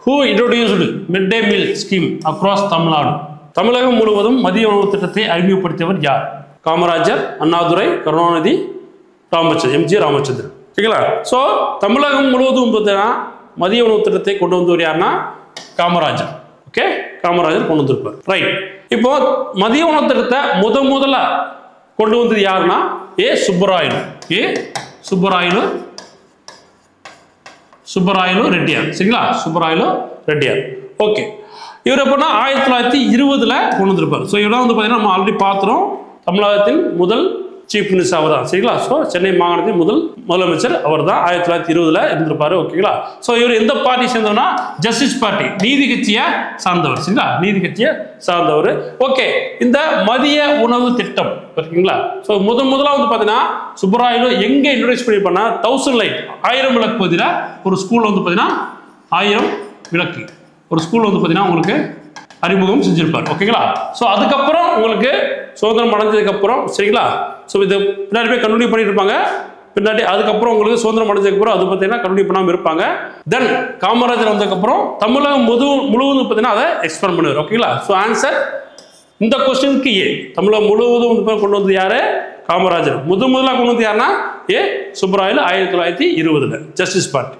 Who introduced midday meal scheme across Tamil Nadu? தமிழகம் முழுவதும் மதிய உணவு திட்டத்தை அறிமுகப்படுத்தியவர் யார்? காமராஜர், அண்ணாதுரை, கருணாநிதி, எம்ஜி ராமச்சந்திரன். ஓகேங்களா? ஸோ தமிழகம் முழுவதும் பார்த்தீங்கன்னா மதிய உணவு திட்டத்தை கொண்டு வந்தவர் யாருன்னா காமராஜர். ஓகே, காமராஜர் கொண்டு வந்திருப்பார். ரைட். இப்போ மதிய உணவு திட்டத்தை முதல்ல கொண்டு வந்தது யாருன்னா சுப்பராயலு ரெட்டியார். சரிங்களா? சுப்பராயலு ரெட்டியார். ஓகே, இவர் எப்படின்னா 1920 கொண்டு வந்திருப்பார். ஸோ இவரெல்லாம் வந்து பார்த்தீங்கன்னா நம்ம ஆல்ரெடி பார்த்துறோம். தமிழகத்தின் முதல் சீஃப் மினிஸ்டர் அவர் தான். சரிங்களா? ஸோ சென்னை மாகாணத்தின் முதலமைச்சர் அவர் தான் 1920 இருந்திருப்பாரு. ஓகேங்களா? ஸோ இவர் எந்த பார்ட்டி சேர்ந்தவர்னா ஜஸ்டிஸ் பார்ட்டி, நீதி கட்சியை சார்ந்தவர். சரிங்களா? நீதி கட்சியை சார்ந்தவர். ஓகே, இந்த மதிய உணவு திட்டம் ஓகேங்களா? ஸோ முதல்ல வந்து பார்த்தீங்கன்னா சுப்பராயலு எங்கே இன்ட்ரோடியூஸ் பண்ணியிருப்பாங்கன்னா 1000 லைட் 1000 விளக்கு பகுதியில் ஒரு ஸ்கூலில் வந்து பார்த்தீங்கன்னா 1000 விளக்கு ஒரு ஸ்கூல் வந்து பார்த்தீங்கன்னா உங்களுக்கு அறிமுகம் செஞ்சிருப்பார். ஓகேங்களா? ஸோ அதுக்கப்புறம் உங்களுக்கு சுதந்திரம் அடைஞ்சதுக்கப்புறம் சரிங்களா? ஸோ இது பின்னாடி போய் கண்டினியூ பண்ணிட்டு இருப்பாங்க. பின்னாடி அதுக்கப்புறம் உங்களுக்கு சுதந்திரம் அடைஞ்சதுக்கப்புறம் அது பார்த்தீங்கன்னா கண்டினியூ பண்ணாமல் இருப்பாங்க. தென் காமராஜர் வந்ததுக்கப்புறம் தமிழகம் முழுவதும் பார்த்தீங்கன்னா அதை எக்ஸ்பிளைன் பண்ணுவார். ஓகேங்களா? ஸோ ஆன்சர் இந்த கொஸ்டினுக்கு தமிழகம் முழுவதும் கொண்டு வந்தது யாரு? காமராஜர். முதலாக கொண்டு வந்து யாருன்னா சுப்பராயலு 1920 ஜஸ்டிஸ் பார்ட்டி.